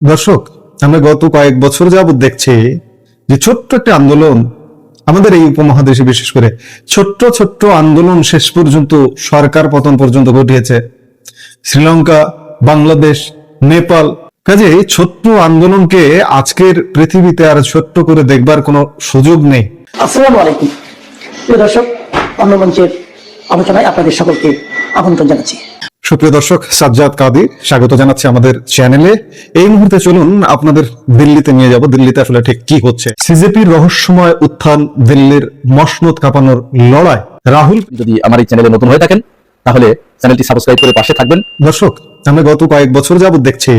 দর্শক, আমরা গত কয়েক বছর যাবত দেখছি যে ছোট্ট একটা আন্দোলন আমাদের এই উপমহাদেশে, বিশেষ করে ছোট্ট ছোট্ট আন্দোলন শেষ পর্যন্ত সরকার পতন পর্যন্ত ঘটিয়েছে। শ্রীলঙ্কা, বাংলাদেশ, নেপাল। কাজে ছোট্ট আন্দোলনকে আজকের পৃথিবীতে আর ছোট্ট করে দেখবার কোনো সুযোগ নেই। আসসালামু আলাইকুম প্রিয় দর্শক, অন্যমঞ্চের আলোচনায় আপনাদের সকলকে আমন্ত্রণ জানাচ্ছি। সুপ্রিয় দর্শক, সাজ্জাদ কাদির স্বাগত জানাচ্ছি আমাদের চ্যানেলে। এই মুহূর্তে চলুন আপনাদের দিল্লিতে নিয়ে যাব। দিল্লিতে আসলে ঠিক কি হচ্ছে? সিজেপির রহস্যময় উত্থান, দিল্লির মসনদ কাঁপানোর লড়াই। রাহুল, যদি আমার এই চ্যানেলে নতুন হয়ে থাকেন তাহলে চ্যানেলটি সাবস্ক্রাইব করে পাশে থাকবেন। দর্শক, আমরা গত কয়েক বছর যাবত দেখছি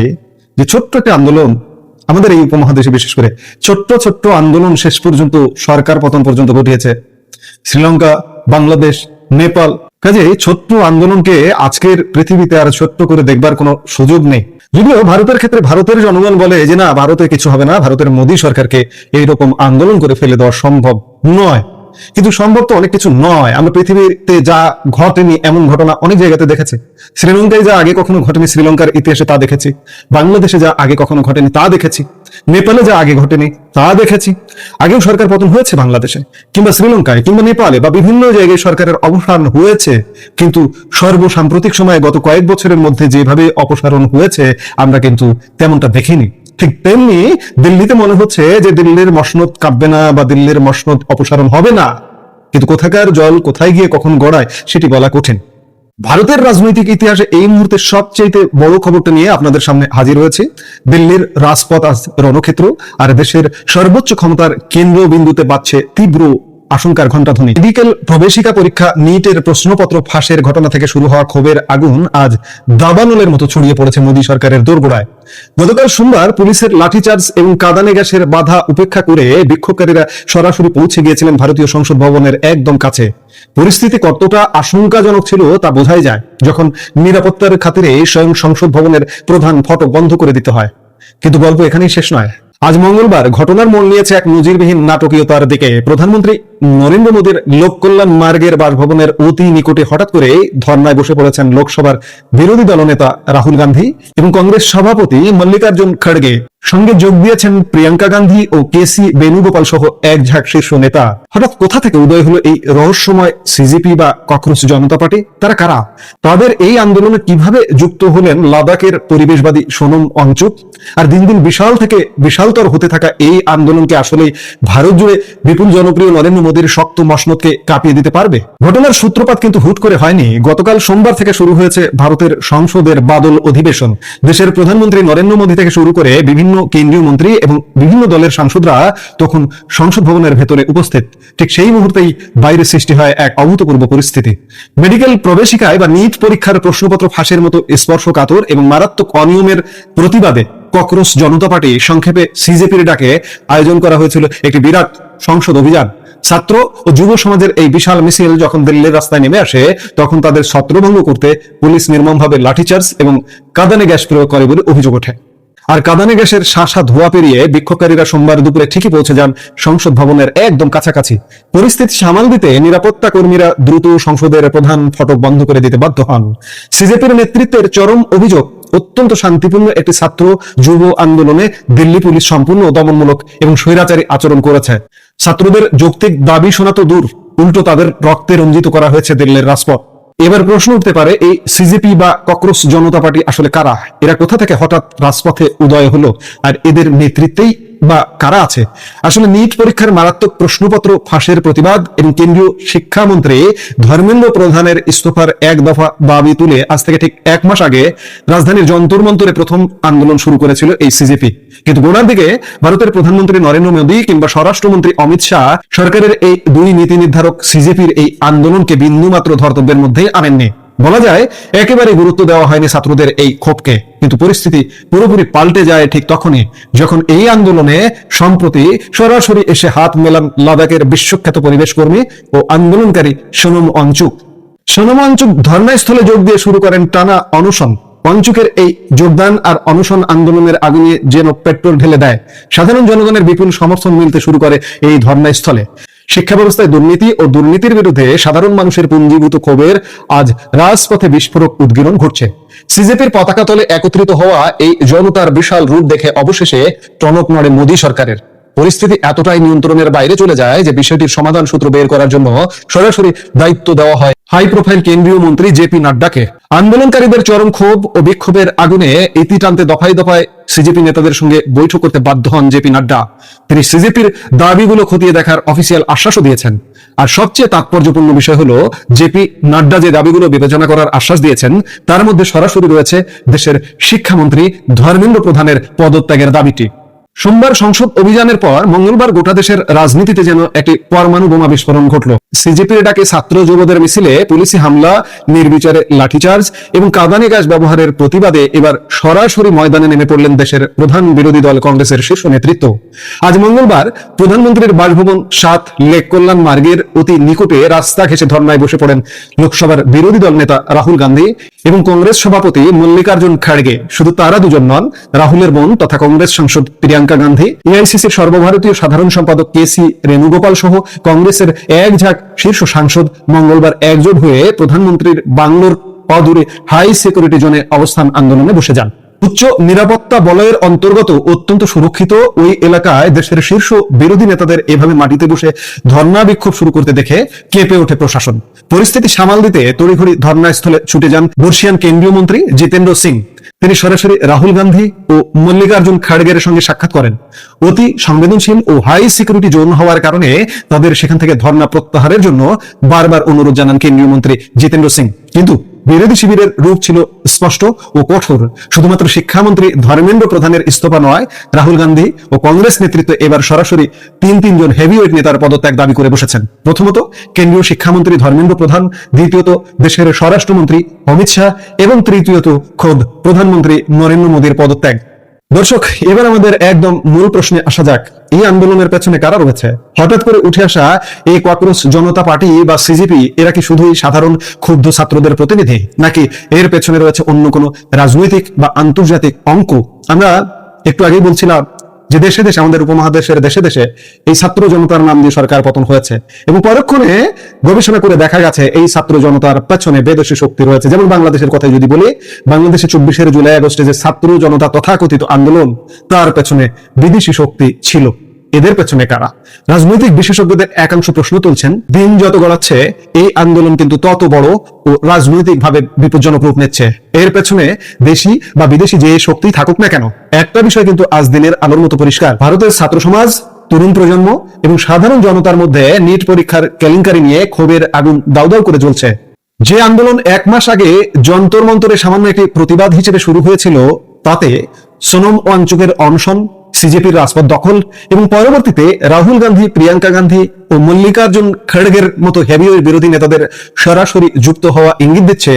যে ছোট্ট একটা আন্দোলন আমাদের এই উপমহাদেশে, বিশেষ করে ছোট্ট ছোট্ট আন্দোলন শেষ পর্যন্ত সরকার পতন পর্যন্ত ঘটিয়েছে। শ্রীলঙ্কা, বাংলাদেশ, নেপাল। কাজে ছোট্ট আন্দোলনকে আজকের পৃথিবীতে আর ছোট্ট করে দেখবার কোনো সুযোগ নেই। যদিও ভারতের ক্ষেত্রে ভারতের জনগণ বলে যে না, ভারতে কিছু হবে না, ভারতের মোদী সরকারকে এইরকম আন্দোলন করে ফেলে দেওয়া সম্ভব নয়। কিন্তু সম্ভব তো অনেক কিছু নয়। আমরা পৃথিবীতে যা ঘটেনি এমন ঘটনা অনেক জায়গাতে দেখেছি। শ্রীলঙ্কায় যা আগে কখনো ঘটেনি শ্রীলঙ্কার ইতিহাসে তা দেখেছি, বাংলাদেশে যা আগে কখনো ঘটেনি তা দেখেছি, নেপালে যা আগে ঘটেনি তা দেখেছি। আগেও সরকার পতন হয়েছে বাংলাদেশে কিংবা শ্রীলঙ্কায় কিংবা নেপালে বা বিভিন্ন জায়গায় সরকারের অবসান হয়েছে। কিন্তু সর্বসাম্প্রতিক সময়ে গত কয়েক বছরের মধ্যে যেভাবে অপসারণ হয়েছে আমরা কিন্তু তেমনটা দেখিনি। ঠিক তেমনি দিল্লিতে মনে হচ্ছে যে দিল্লির মসনদ কাঁপবে না বা দিল্লির মসনদ অপসারণ হবে না, কিন্তু কোথাকার জল কোথায় গিয়ে কখন গড়ায় সেটি বলা কঠিন। ভারতের রাজনৈতিক ইতিহাসে এই মুহূর্তে সবচেয়ে বড় খবরটা নিয়ে আপনাদের সামনে হাজির হয়েছে। দিল্লির রাজপথ আজ রণক্ষেত্র, আর দেশের সর্বোচ্চ ক্ষমতার কেন্দ্রবিন্দুতে বাজছে তীব্র আশঙ্কার ঘণ্টাধ্বনি। মেডিকেল প্রবেশিকা পরীক্ষা নিটের প্রশ্নপত্র ফাঁসের ঘটনা থেকে শুরু হওয়া ক্ষোভের আগুন আজ দাবানলের মতো ছড়িয়ে পড়েছে মোদী সরকারের দোরগোড়ায়। গতকাল সোমবার পুলিশের লাঠিচার্জ এবং কাঁদানে গ্যাসের বাধা উপেক্ষা করে বিক্ষোভকারীরা সরাসরি পৌঁছে গিয়েছিলেন ভারতীয় সংসদ ভবনের একদম কাছে। পরিস্থিতি কতটা আশঙ্কাজনক ছিল তা বোঝাই যায় যখন নিরাপত্তার খাতিরে স্বয়ং সংসদ ভবনের প্রধান ফটক বন্ধ করে দিতে হয়। কিন্তু গল্প এখানেই শেষ নয়। আজ মঙ্গলবার ঘটনার মোড় নিয়েছে এক নজিরবিহীন নাটকীয়তার দিকে। প্রধানমন্ত্রী নরেন্দ্র মোদীর লোক কল্যাণ মার্গের বাসভবনের অতি নিকটে হঠাৎ করে ধর্নায় বসে পড়েছেন লোকসভার বিরোধী দলনেতা রাহুল গান্ধী এবং কংগ্রেস সভাপতি মল্লিকার্জুন খড়গে। সঙ্গে যোগ দিয়েছেন প্রিয়াঙ্কা গান্ধী ও কেসি বেণুগোপাল সহ এক ঝাঁক শীর্ষ নেতা। হঠাৎ কোথা থেকে উদয় হলো এই রহস্যময় সিজেপি বা ককরোচ জনতা পার্টি? তারা কারা? তাদের এই আন্দোলনে কিভাবে যুক্ত হলেন লাদাখের পরিবেশবাদী সোনম ওয়াংচুক? আর দিন দিন বিশাল থেকে বিশালতর হতে থাকা এই আন্দোলনকে আসলে ভারত জুড়ে বিপুল জনপ্রিয় নরেন্দ্র মোদীর শক্ত মসনদকে কাঁপিয়ে দিতে পারবে? ঘটনার সূত্রপাত কিন্তু হুট করে হয়নি। গতকাল সোমবার থেকে শুরু হয়েছে ভারতের সংসদের বাদল অধিবেশন। দেশের প্রধানমন্ত্রী নরেন্দ্র মোদী থেকে শুরু করে বিভিন্ন কেন্দ্রীয় মন্ত্রী এবং বিভিন্ন দলের সাংসদরা তখন সংসদ ভবনের ভেতরে উপস্থিত। ঠিক সেই মুহূর্তেই বাইরে সৃষ্টি হয় এক অভূতপূর্ব পরিস্থিতি। মেডিকেল প্রবেশিকায় বা নিট পরীক্ষার প্রশ্নপত্র ফাঁসের মতো স্পর্শকাতর এবং মারাত্মক অনিয়মের প্রতিবাদে ককরোচ জনতা পার্টি, সংক্ষেপে সিজেপির ডাকে আয়োজন করা হয়েছিল একটি বিরাট সংসদ অভিযান। ছাত্র ও যুব সমাজের এই বিশাল মিছিল যখন দিল্লির রাস্তায় নেমে আসে তখন তাদের ছত্রভঙ্গ করতে পুলিশ নির্মমভাবে লাঠিচার্জ এবং কাঁদানে গ্যাস প্রয়োগ করে বলে অভিযোগ ওঠে। আর কাঁদানে গ্যাসের শাঁসা ধোঁয়া পেরিয়ে বিক্ষোভকারীরা সোমবার দুপুরে ঠিকই পৌঁছে যান সংসদ ভবনের একদম কাছাকাছি। পরিস্থিতি সামাল দিতে নিরাপত্তা কর্মীরা দ্রুত সংসদের প্রধান ফটক বন্ধ করে দিতে বাধ্য হন। সিজেপির নেতৃত্বের চরম অভিযোগ, অত্যন্ত শান্তিপূর্ণ একটি ছাত্র যুব আন্দোলনে দিল্লি পুলিশ সম্পূর্ণ দমনমূলক এবং স্বৈরাচারী আচরণ করেছে। ছাত্রদের যৌক্তিক দাবি শোনা তো দূর, উল্টো তাদের রক্তে রঞ্জিত করা হয়েছে দিল্লির রাজপথ। এবার প্রশ্ন উঠতে পারে, এই সিজেপি বা ককরোচ জনতা পার্টি আসলে কারা? এরা কোথা থেকে হঠাৎ রাজপথে উদয় হলো? আর এদের নেতৃত্বেই বা কারা আছে? আসলে নিট পরীক্ষার মারাত্মক প্রশ্নপত্র ফাঁসের প্রতিবাদ এবং কেন্দ্রীয় শিক্ষামন্ত্রী ধর্মেন্দ্র প্রধানের ইস্তফার এক দফা দাবি তুলে আজ থেকে ঠিক এক মাস আগে রাজধানীর যন্তর মন্তরে প্রথম আন্দোলন শুরু করেছিল এই সিজেপি। কিন্তু গোড়ার দিকে ভারতের প্রধানমন্ত্রী নরেন্দ্র মোদী কিংবা স্বরাষ্ট্রমন্ত্রী অমিত শাহ সরকারের এই দুই নীতি নির্ধারক সিজেপির এই আন্দোলনকে বিন্দুমাত্র ধর্তব্যের মধ্যেই আনেননি। বলা যায় একেবারে গুরুত্ব দেওয়া হয়নি ছাত্রদের এই ক্ষোভকে। কিন্তু পরিস্থিতি পুরোপুরি পাল্টে যায় ঠিক তখনই যখন এই আন্দোলনে সম্প্রতি সরাসরি এসে হাত মেলান লাদাখের বিশ্বখ্যাত পরিবেশ কর্মী ও আন্দোলনকারী সোনম ওয়াংচুক। সোনম ওয়াংচুক ধর্নাস্থলে যোগ দিয়ে শুরু করেন টানা অনশন। ওয়াংচুকের এই যোগদান আর অনশন আন্দোলনের আগুনে যেন পেট্রোল ঢেলে দেয়। সাধারণ জনগণের বিপুল সমর্থন মিলতে শুরু করে এই ধর্নাস্থলে। শিক্ষা ব্যবস্থায় দুর্নীতি ও দুর্নীতির বিরুদ্ধে সাধারণ মানুষের পুঞ্জীভূত ক্ষোভের আজ রাজপথে বিস্ফোরক উদ্গীরণ ঘটছে। সিজেপির পতাকা তলে একত্রিত হওয়া এই জনতার বিশাল রূপ দেখে অবশেষে টনক নড়ে মোদী সরকারের। পরিস্থিতি এতটাই নিয়ন্ত্রণের বাইরে চলে যায় যে বিষয়টির সমাধান সূত্র বের করার জন্য সরাসরি দায়িত্ব দেওয়া হয় হাই প্রোফাইল কেন্দ্রীয় মন্ত্রী জেপি নাড্ডাকে। আন্দোলনকারীদের চরম ক্ষোভ ও বিক্ষোভের আগুনে ইতি টানতে দফায় দফায় সিজেপি নেতাদের সঙ্গে বৈঠক করতে বাধ্য হন জেপি নাড্ডা। তিনি সিজেপির দাবিগুলো খতিয়ে দেখার অফিসিয়াল আশ্বাসও দিয়েছেন। আর সবচেয়ে তাৎপর্যপূর্ণ বিষয় হলো জেপি নাড্ডা যে দাবিগুলো বিবেচনা করার আশ্বাস দিয়েছেন তার মধ্যে সরাসরি রয়েছে দেশের শিক্ষামন্ত্রী ধর্মেন্দ্র প্রধানের পদত্যাগের দাবিটি। সোমবার সংসদ অভিযানের পর মঙ্গলবার গোটা দেশের রাজনীতিতে যেন একটি পরমাণু বোমা বিস্ফোরণ ঘটল। সিজেপির ডাকে ছাত্র যুবদের মিছিলে পুলিশি হামলা, নির্বিচারে লাঠিচার্জ এবং কাঁদানে গ্যাস ব্যবহারের প্রতিবাদে এবার সরাসরি ময়দানে নেমে পড়লেন দেশের প্রধান বিরোধী দল কংগ্রেসের শীর্ষ নেতৃত্ব। আজ মঙ্গলবার প্রধানমন্ত্রীর বাসভবন ৭ লেক কল্যাণ মার্গের অতি নিকটে রাস্তা ঘেঁষে ধর্নায় বসে পড়েন লোকসভার বিরোধী দল নেতা রাহুল গান্ধী এবং কংগ্রেস সভাপতি মল্লিকার্জুন খাড়গে। শুধু তারা দুজন নন, রাহুলের বোন তথা কংগ্রেস সাংসদ প্রিয়াঙ্কা গান্ধী, এআইসিসির সর্বভারতীয় সাধারণ সম্পাদক কেসি রেণুগোপাল সহ কংগ্রেসের এক ঝাঁক শীর্ষ সাংসদ মঙ্গলবার একজোট হয়ে প্রধানমন্ত্রীর বাংলোর অদূরে হাই সিকিউরিটি জোনে অবস্থান আন্দোলনে বসে যান। উচ্চ নিরাপত্তা বলয়ের অন্তর্গত অত্যন্ত সুরক্ষিত ওই এলাকায় দেশের শীর্ষ বিরোধী নেতাদের এভাবে মাটিতে বসে ধর্ণা বিক্ষোভ শুরু করতে দেখে কেঁপে ওঠে প্রশাসন। পরিস্থিতি সামাল দিতে তড়িঘড়ি ধর্ণাস্থলে ছুটে যান বর্ষিয়ান কেন্দ্রীয় মন্ত্রী জিতেন্দ্র সিং। তিনি সরাসরি রাহুল গান্ধী ও মল্লিকার্জুন খাড়গের সঙ্গে সাক্ষাৎ করেন। অতি সংবেদনশীল ও হাই সিকিউরিটি জোন হওয়ার কারণে তাদের সেখান থেকে ধর্ণা প্রত্যাহারের জন্য বারবার অনুরোধ জানান কেন্দ্রীয় মন্ত্রী জিতেন্দ্র সিং। কিন্তু বিরোধী শিবিরের রূপ ছিল স্পষ্ট ও কঠোর। শুধুমাত্র শিক্ষামন্ত্রী ধর্মেন্দ্র প্রধানের ইস্তফা নয়, রাহুল গান্ধী ও কংগ্রেস নেতৃত্ব এবার সরাসরি তিনজন হেভিওয়েট নেতার পদত্যাগ দাবি করে বসেছেন। প্রথমত কেন্দ্রীয় শিক্ষামন্ত্রী ধর্মেন্দ্র প্রধান, দ্বিতীয়ত দেশের স্বরাষ্ট্রমন্ত্রী অমিত শাহ এবং তৃতীয়ত খোদ প্রধানমন্ত্রী নরেন্দ্র মোদীর পদত্যাগ। দর্শক, এবার আমাদের একদম মূল প্রশ্নে আসা যাক। এই আন্দোলনের পেছনে কারা রয়েছে? হঠাৎ করে উঠে আসা এই ককরোচ জনতা পার্টি বা সিজেপি এরা কি শুধুই সাধারণ ক্ষুব্ধ ছাত্রদের প্রতিনিধি, নাকি এর পেছনে রয়েছে অন্য কোনো রাজনৈতিক বা আন্তর্জাতিক অঙ্ক? আমরা একটু আগেই বলছিলাম যে দেশে দেশে, আমাদের উপমহাদেশের দেশে দেশে এই ছাত্র জনতার নাম দিয়ে সরকার পতন হয়েছে এবং পরক্ষণে গবেষণা করে দেখা গেছে এই ছাত্র জনতার পেছনে বিদেশি শক্তি রয়েছে। যেমন বাংলাদেশের কথাই যদি বলি, বাংলাদেশে 24 জুলাই আগস্টে যে ছাত্র জনতা তথাকথিত আন্দোলন, তার পেছনে বিদেশি শক্তি ছিল। এদের পেছনে কারা? রাজনৈতিক বিশেষজ্ঞদের একাংশ প্রশ্ন তুলছেন, দিন যত গড়াচ্ছে এই আন্দোলন কিন্তু তত বড় ও রাজনৈতিকভাবে বিপজ্জনক রূপ নিচ্ছে। এর পেছনে দেশি বা বিদেশি যে শক্তি থাকুক না কেন, একটা বিষয় কিন্তু আজ দিনের আলোর মতো পরিষ্কার। ভারতের ছাত্র সমাজ, তরুণ প্রজন্ম এবং সাধারণ জনতার মধ্যে নিট পরীক্ষার কেলেঙ্কারি নিয়ে ক্ষোভের আগুন দাউ দাউ করে জ্বলছে। যে আন্দোলন 1 মাস আগে যন্তর মন্তরে সামান্য একটি প্রতিবাদ হিসেবে শুরু হয়েছিল, তাতে সোনম ওয়াংচুকের অনশন, সিজেপির রাজপথ দখল এবং পরবর্তীতে রাহুল গান্ধী, প্রিয়াঙ্কা গান্ধী ও মল্লিকার্জুন খড়গের মতো হেভিওয়েট বিরোধী নেতাদের সরাসরি যুক্ত হওয়া ইঙ্গিত দিচ্ছে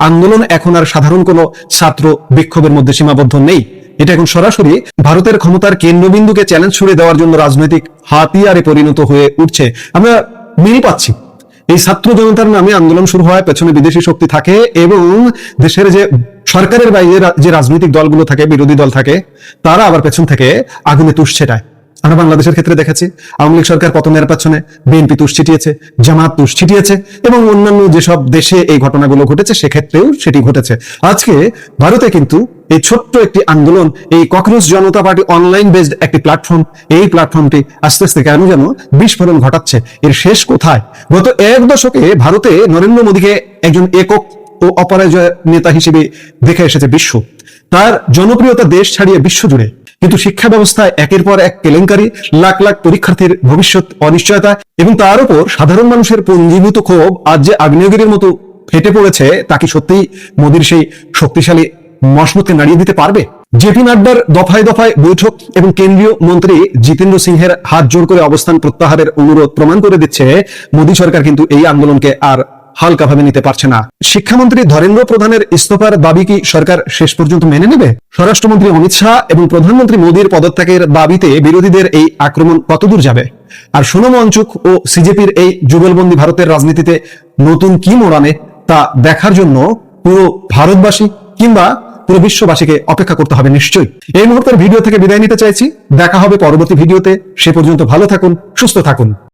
আন্দোলন এখন আর সাধারণ কোনো ছাত্র বিক্ষোভের মধ্যে সীমাবদ্ধ নেই। এটা এখন সরাসরি ভারতের ক্ষমতার কেন্দ্রবিন্দুকে চ্যালেঞ্জ ছুড়ে দেওয়ার জন্য রাজনৈতিক হাতিয়ারে পরিণত হয়ে উঠছে। আমরা মিল পাচ্ছি। এই ছাত্র জনতার নামে আন্দোলন শুরু হয়, পেছনে বিদেশি শক্তি থাকে এবং দেশের যে সরকারের বাইরে যে রাজনৈতিক দলগুলো থাকে, বিরোধী দল থাকে, তারা আবার পেছন থেকে আগুনে তুষ ছেটায়। আমরা বাংলাদেশের ক্ষেত্রে দেখেছি আওয়ামী লীগ সরকার পতনের পেছনে বিএনপি তুষ ছিটিয়েছে, জামাত তুষ ছিটিয়েছে এবং অন্যান্য যেসব দেশে এই ঘটনাগুলো ঘটেছে সেক্ষেত্রেও সেটি ঘটেছে। আজকে ভারতে কিন্তু এই ছোট্ট একটি আন্দোলন, এই ককরোচ জনতা পার্টি অনলাইন বেসড একটি প্ল্যাটফর্ম, এই প্ল্যাটফর্মটি আস্তে আস্তে কেন যেন বিস্ফোরণ ঘটাচ্ছে। এর শেষ কোথায়? গত 1 দশকে ভারতে নরেন্দ্র মোদীকে একজন একক ও অপরাজয় নেতা হিসেবে দেখে এসেছে বিশ্ব। তার জনপ্রিয়তা দেশ ছাড়িয়ে বিশ্ব জুড়ে। কিন্তু শিক্ষা ব্যবস্থায় একের পর এক কেলেঙ্কারি, লাখ লাখ পরীক্ষার্থীর ভবিষ্যৎ অনিশ্চয়তা এবং তার উপর সাধারণ মানুষের পুঞ্জীভূত ক্ষোভ আজ যে আগ্নেয়গিরির মতো ফেটে পড়েছে, তা কি সত্যিই মোদীর সেই শক্তিশালী মশমুদকে নাড়িয়ে দিতে পারবে? জেপি নাড্ডার দফায় দফায় বৈঠক এবং কেন্দ্রীয় মন্ত্রী জিতেন্দ্র সিংহের হাত জোর করে অবস্থান প্রত্যাহারের অনুরোধ প্রমাণ করে দিচ্ছে মোদী সরকার কিন্তু এই আন্দোলনকে আর হালকাভাবে নিতে পারছে না। শিক্ষামন্ত্রী ধর্মেন্দ্র প্রধানের ইস্তফার দাবি কি সরকার শেষ পর্যন্ত মেনে নেবে? স্বরাষ্ট্রমন্ত্রী অমিত শাহ এবং প্রধানমন্ত্রী মোদীর পদত্যাগের দাবিতে বিরোধীদের এই আক্রমণ কতদূর যাবে? আর সোনম ওয়াংচুক ও সিজেপির এই যুগলবন্দী ভারতের রাজনীতিতে নতুন কি মোড় আনে, তা দেখার জন্য পুরো ভারতবাসী কিংবা পুরো বিশ্ববাসীকে অপেক্ষা করতে হবে নিশ্চয়ই। এই মুহূর্তের ভিডিও থেকে বিদায় নিতে চাইছি। দেখা হবে পরবর্তী ভিডিওতে। সে পর্যন্ত ভালো থাকুন, সুস্থ থাকুন।